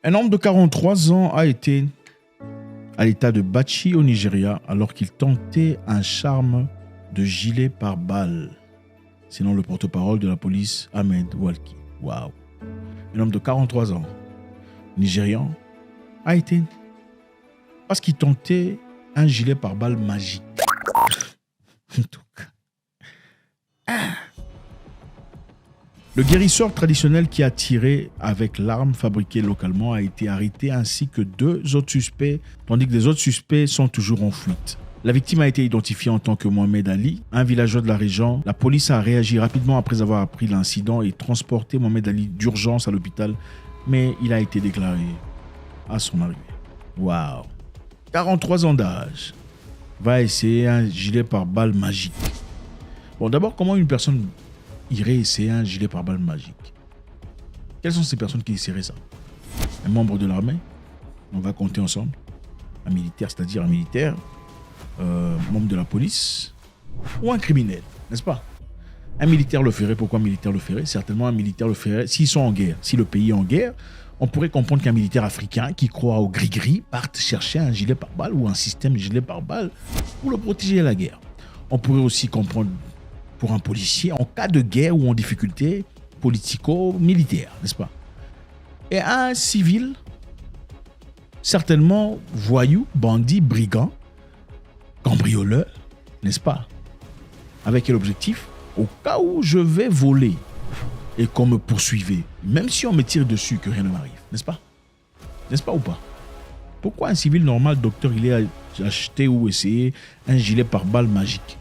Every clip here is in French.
Un homme de 43 ans a été à l'état de Bauchi au Nigeria alors qu'il tentait un charme de gilet pare-balles. Sinon le porte-parole de la police, Ahmed Walki. Waouh. Un homme de 43 ans, nigérian, a été parce qu'il tentait un gilet pare-balles magique. En tout cas. Le guérisseur traditionnel qui a tiré avec l'arme fabriquée localement a été arrêté ainsi que 2 autres suspects, tandis que les autres suspects sont toujours en fuite. La victime a été identifiée en tant que Mohamed Ali, un villageois de la région. La police a réagi rapidement après avoir appris l'incident et transporté Mohamed Ali d'urgence à l'hôpital, mais il a été déclaré à son arrivée. Waouh. 43 ans d'âge. Va essayer un gilet pare-balles magique. Bon, d'abord, comment une personne irait essayer un gilet pare-balles magique? Quelles sont ces personnes qui essaieraient ça? Un membre de l'armée? On va compter ensemble. Un militaire, c'est-à-dire un militaire, membre de la police, ou un criminel, n'est-ce pas? Un militaire le ferait. Pourquoi un militaire le ferait? Certainement un militaire le ferait s'ils sont en guerre. Si le pays est en guerre, on pourrait comprendre qu'un militaire africain qui croit au gris-gris parte chercher un gilet pare-balles ou un système de gilet pare-balles pour le protéger de la guerre. On pourrait aussi comprendre pour un policier en cas de guerre ou en difficulté politico-militaire, n'est-ce pas? Et un civil, certainement voyou, bandit, brigand, cambrioleur, n'est-ce pas? Avec quel objectif? Au cas où je vais voler et qu'on me poursuivait, même si on me tire dessus, que rien ne m'arrive, n'est-ce pas? N'est-ce pas ou pas? Pourquoi un civil normal, docteur, il est acheté ou essayer un gilet pare-balles magique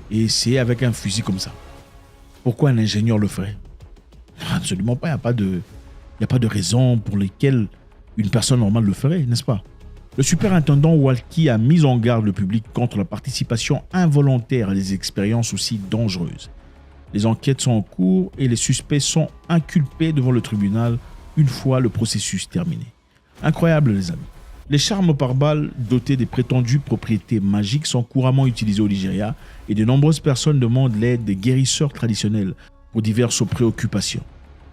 et essayer avec un fusil comme ça? Pourquoi un ingénieur le ferait? Absolument pas, il n'y a pas de raison pour lesquelles une personne normale le ferait, n'est-ce pas? Le superintendant Walki a mis en garde le public contre la participation involontaire à des expériences aussi dangereuses. Les enquêtes sont en cours et les suspects sont inculpés devant le tribunal une fois le processus terminé. Incroyable, les amis. Les charmes pare-balles dotés des prétendues propriétés magiques sont couramment utilisés au Nigeria et de nombreuses personnes demandent l'aide des guérisseurs traditionnels pour diverses préoccupations.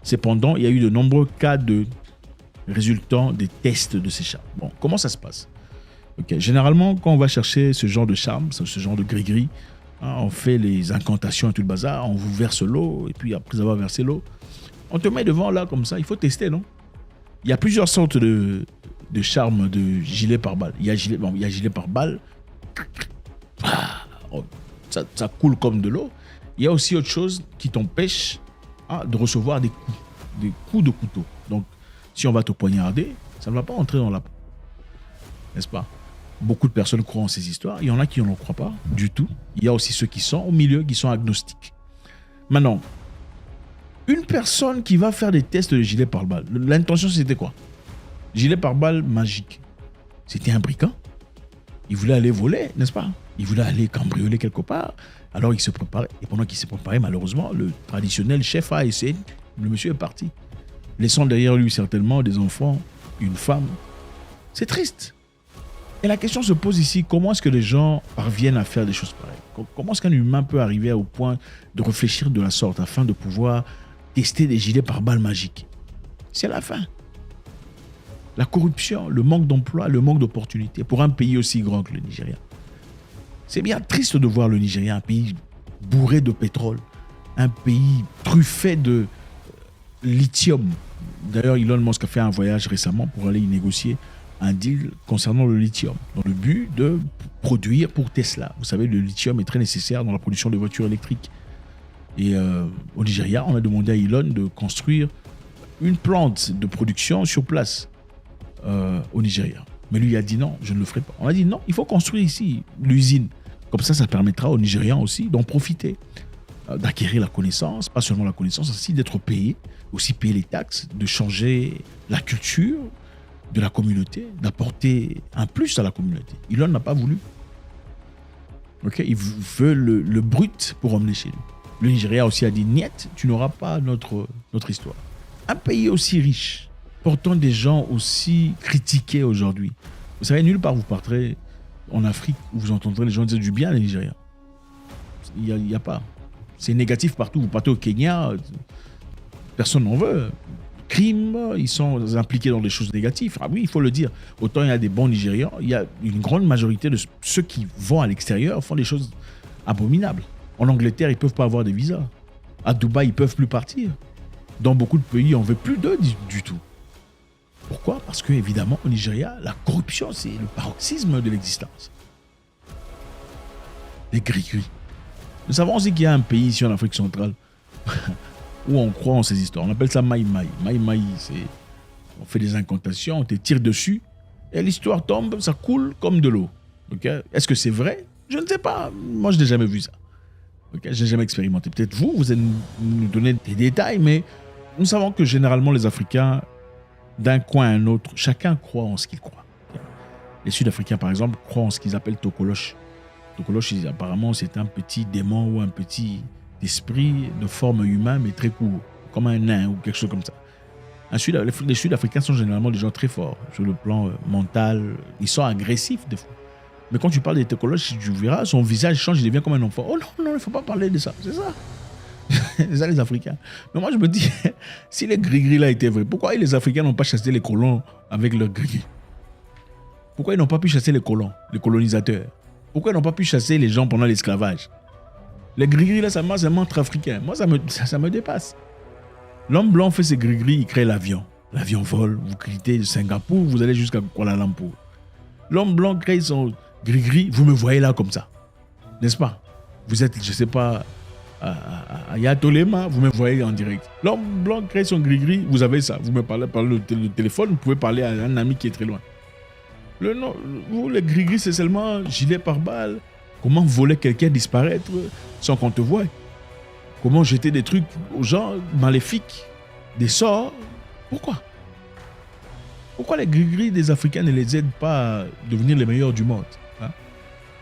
Cependant, il y a eu de nombreux cas de résultant des tests de ces charmes. Bon, comment ça se passe? Généralement, quand on va chercher ce genre de charme, ce genre de gris-gris, on fait les incantations et tout le bazar, on vous verse l'eau, et puis après avoir versé l'eau, on te met devant là comme ça, il faut tester, non? Il y a plusieurs sortes de charmes de gilet pare-balles. Il y a gilet pare-balles, ça coule comme de l'eau. Il y a aussi autre chose qui t'empêche de recevoir des coups de couteau. Donc, si on va te poignarder, ça ne va pas entrer dans la peau. N'est-ce pas? Beaucoup de personnes croient en ces histoires. Il y en a qui n'en croient pas du tout. Il y a aussi ceux qui sont au milieu, qui sont agnostiques. Maintenant, une personne qui va faire des tests de gilet pare-balles, l'intention c'était quoi? Gilet pare-balles magique. C'était un brigand. Il voulait aller voler, n'est-ce pas? Il voulait aller cambrioler quelque part. Alors il se préparait. Et pendant qu'il s'est préparé, malheureusement, le traditionnel chef a essayé. Le monsieur est parti, laissant derrière lui certainement des enfants, une femme. C'est triste. Et la question se pose ici, comment est-ce que les gens parviennent à faire des choses pareilles? Comment est-ce qu'un humain peut arriver au point de réfléchir de la sorte afin de pouvoir tester des gilets pare-balles magiques? C'est la fin. La corruption, le manque d'emploi, le manque d'opportunités pour un pays aussi grand que le Nigeria. C'est bien triste de voir le Nigeria, un pays bourré de pétrole, un pays truffé de lithium. D'ailleurs, Elon Musk a fait un voyage récemment pour aller y négocier un deal concernant le lithium, dans le but de produire pour Tesla. Vous savez, le lithium est très nécessaire dans la production de voitures électriques. Et au Nigeria, on a demandé à Elon de construire une plante de production sur place au Nigeria. Mais lui, il a dit non, je ne le ferai pas. On a dit non, il faut construire ici l'usine. Comme ça permettra aux Nigérians aussi d'en profiter, d'acquérir la connaissance, pas seulement la connaissance, aussi d'être payé, aussi payer les taxes, de changer la culture de la communauté, d'apporter un plus à la communauté. Elon n'a pas voulu. Il veut le brut pour emmener chez lui. Le Nigeria aussi a dit niet, tu n'auras pas notre histoire. Un pays aussi riche, portant des gens aussi critiqués aujourd'hui. Vous savez, nulle part vous partirez en Afrique où vous entendrez les gens dire du bien des Nigériens. Il n'y a pas. C'est négatif partout. Vous partez au Kenya, personne n'en veut. crimes, ils sont impliqués dans des choses négatives. Ah oui, il faut le dire. Autant il y a des bons Nigérians, il y a une grande majorité de ceux qui vont à l'extérieur font des choses abominables. En Angleterre, ils ne peuvent pas avoir de visa. À Dubaï, ils ne peuvent plus partir. Dans beaucoup de pays, on ne veut plus d'eux du tout. Pourquoi? Parce que, évidemment, au Nigeria, la corruption, c'est le paroxysme de l'existence. Les gris-gris. Nous savons aussi qu'il y a un pays ici en Afrique centrale où on croit en ces histoires. On appelle ça Maï-Maï. Maï-Maï, c'est... On fait des incantations, on te tire dessus, et l'histoire tombe, ça coule comme de l'eau. Okay? Est-ce que c'est vrai? Je ne sais pas. Moi, je n'ai jamais vu ça. Okay? Je n'ai jamais expérimenté. Peut-être vous allez nous donner des détails, mais nous savons que généralement, les Africains, d'un coin à un autre, chacun croit en ce qu'il croit. Okay? Les Sud-Africains, par exemple, croient en ce qu'ils appellent Tokolosh. Tokolosh, apparemment, c'est un petit démon ou un petit esprit de forme humaine, mais très court, comme un nain ou quelque chose comme ça. Les Sud-Africains sont généralement des gens très forts sur le plan mental. Ils sont agressifs des fois. Mais quand tu parles des Tokolosh, tu verras, son visage change, il devient comme un enfant. Oh non, non, il ne faut pas parler de ça. C'est ça. C'est ça les Africains. Mais moi, je me dis, si les gris-gris là étaient vrais, pourquoi les Africains n'ont pas chassé les colons avec leurs gris-gris? Pourquoi ils n'ont pas pu chasser les colons, les colonisateurs? Pourquoi ils n'ont pas pu chasser les gens pendant l'esclavage? Les gris-gris là, ça marche seulement entre Africains. Moi, ça me dépasse. L'homme blanc fait ses gris-gris, il crée l'avion. L'avion vole, vous quittez de Singapour, vous allez jusqu'à Kuala Lumpur. L'homme blanc crée son gris-gris, vous me voyez là comme ça. N'est-ce pas? Vous êtes, je ne sais pas, à Yatolema, vous me voyez en direct. L'homme blanc crée son gris-gris, vous avez ça. Vous me parlez par le téléphone, vous pouvez parler à un ami qui est très loin. Vous, les gris-gris, c'est seulement gilet pare-balles. Comment voler quelqu'un, disparaître sans qu'on te voie? Comment jeter des trucs aux gens maléfiques, des sorts? Pourquoi? Pourquoi les gris-gris des Africains ne les aident pas à devenir les meilleurs du monde?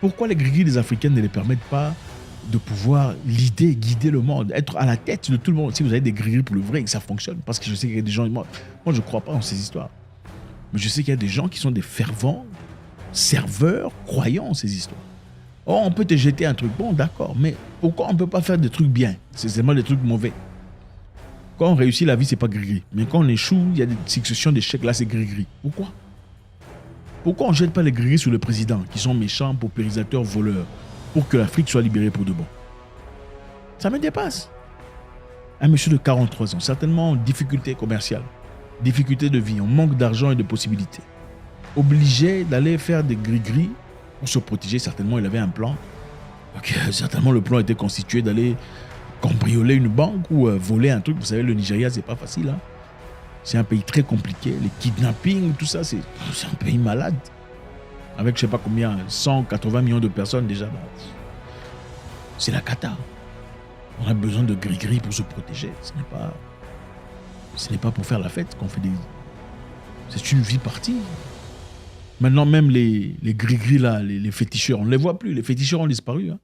Pourquoi les gris-gris des Africains ne les permettent pas de pouvoir guider le monde, être à la tête de tout le monde? Si vous avez des gris-gris pour le vrai et que ça fonctionne, parce que je sais qu'il y a des gens... Moi, je ne crois pas en ces histoires. Mais je sais qu'il y a des gens qui sont des fervents serveurs, croyants en ces histoires. Oh, on peut te jeter un truc bon, d'accord, mais pourquoi on ne peut pas faire des trucs bien? C'est seulement des trucs mauvais. Quand on réussit la vie, c'est pas gris-gris. Mais quand on échoue, il y a des successions d'échecs, là, c'est gris-gris. Pourquoi? Pourquoi on ne jette pas les gris-gris sur le président, qui sont méchants, paupérisateurs, voleurs, pour que l'Afrique soit libérée pour de bon? Ça me dépasse. Un monsieur de 43 ans, certainement en difficulté commerciale, difficulté de vie, en manque d'argent et de possibilités, obligé d'aller faire des gris-gris pour se protéger. Certainement, il avait un plan. Okay, certainement, le plan était constitué d'aller cambrioler une banque ou voler un truc. Vous savez, le Nigeria, c'est pas facile. Hein? C'est un pays très compliqué. Les kidnappings, tout ça, c'est un pays malade. Avec, je sais pas combien, 180 millions de personnes déjà. C'est la cata. On a besoin de gris-gris pour se protéger. Ce n'est pas pour faire la fête qu'on fait des... C'est une vie partie. Maintenant, même les gris-gris, là, les féticheurs, on ne les voit plus. Les féticheurs ont disparu. Hein.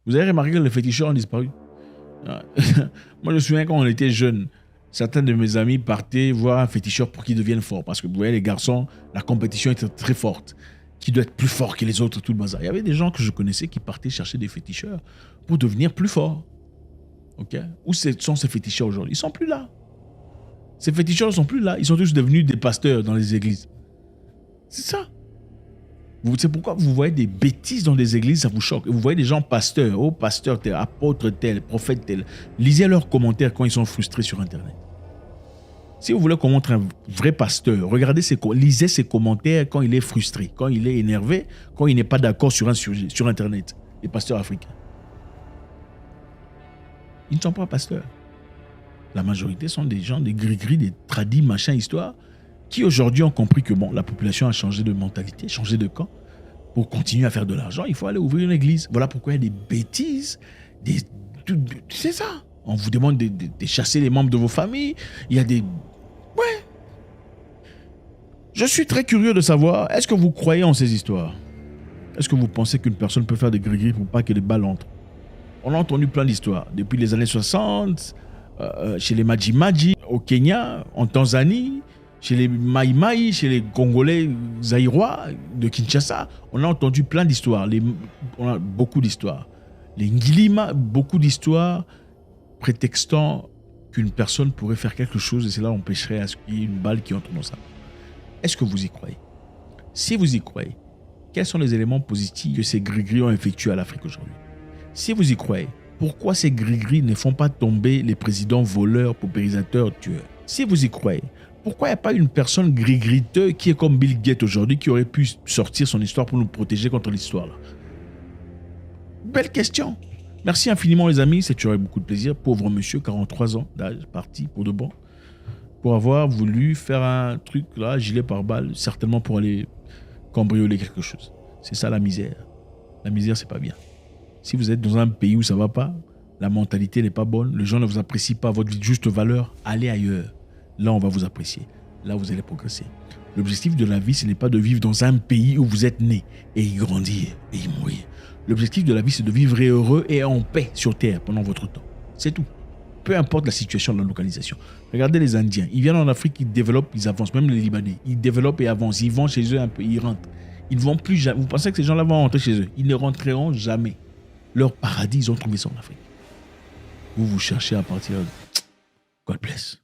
Vous avez remarqué que les féticheurs ont disparu? Moi, je me souviens quand on était jeunes, certains de mes amis partaient voir un féticheur pour qu'ils deviennent forts. Parce que vous voyez, les garçons, la compétition était très forte. Qui doit être plus fort que les autres, tout le bazar. Il y avait des gens que je connaissais qui partaient chercher des féticheurs pour devenir plus forts. Okay? Où sont ces féticheurs aujourd'hui? Ils ne sont plus là. Ces féticheurs ne sont plus là. Ils sont tous devenus des pasteurs dans les églises. C'est ça. C'est pourquoi vous voyez des bêtises dans des églises, ça vous choque. Vous voyez des gens pasteurs, oh pasteur tel, apôtre tel, prophète tel. Lisez leurs commentaires quand ils sont frustrés sur Internet. Si vous voulez connaître un vrai pasteur, lisez ses commentaires quand il est frustré, quand il est énervé, quand il n'est pas d'accord sur un sujet, sur Internet. Les pasteurs africains. Ils ne sont pas pasteurs. La majorité sont des gens, des gris-gris, des tradis, machin, histoire, qui aujourd'hui ont compris que bon, la population a changé de mentalité, changé de camp. Pour continuer à faire de l'argent, il faut aller ouvrir une église. Voilà pourquoi il y a des bêtises. C'est ça. On vous demande de chasser les membres de vos familles. Il y a des... Ouais. Je suis très curieux de savoir, est-ce que vous croyez en ces histoires? Est-ce que vous pensez qu'une personne peut faire des gris-gris pour pas que les balles entrent? On a entendu plein d'histoires. Depuis les années 60, chez les Maji-Maji, au Kenya, en Tanzanie, chez les Maï-Maï, chez les Congolais zaïrois de Kinshasa, on a entendu plein d'histoires. On a beaucoup d'histoires. Les Ngilima, beaucoup d'histoires prétextant qu'une personne pourrait faire quelque chose et cela empêcherait à ce qu'il y ait une balle qui entre dans sa main. Est-ce que vous y croyez? Si vous y croyez, quels sont les éléments positifs que ces gris-gris ont effectués à l'Afrique aujourd'hui? Si vous y croyez, pourquoi ces gris-gris ne font pas tomber les présidents voleurs, paupérisateurs, tueurs? Si vous y croyez, pourquoi il n'y a pas une personne gris-griteux qui est comme Bill Gates aujourd'hui qui aurait pu sortir son histoire pour nous protéger contre l'histoire là? Belle question. Merci infiniment les amis, c'est toujours beaucoup de plaisir. Pauvre monsieur, 43 ans d'âge, parti pour de bon, pour avoir voulu faire un truc là, gilet pare-balles, certainement pour aller cambrioler quelque chose. C'est ça la misère. La misère, c'est pas bien. Si vous êtes dans un pays où ça va pas, la mentalité n'est pas bonne, les gens ne vous apprécient pas votre juste valeur, allez ailleurs. Là, on va vous apprécier. Là, vous allez progresser. L'objectif de la vie, ce n'est pas de vivre dans un pays où vous êtes né et y grandir et y mourir. L'objectif de la vie, c'est de vivre heureux et en paix sur Terre pendant votre temps. C'est tout. Peu importe la situation de la localisation. Regardez les Indiens. Ils viennent en Afrique, ils développent, ils avancent. Même les Libanais. Ils développent et avancent. Ils vont chez eux un peu, ils rentrent. Ils ne vont plus jamais. Vous pensez que ces gens-là vont rentrer chez eux? Ils ne rentreront jamais. Leur paradis, ils ont trouvé ça en Afrique. Vous cherchez à partir. God bless.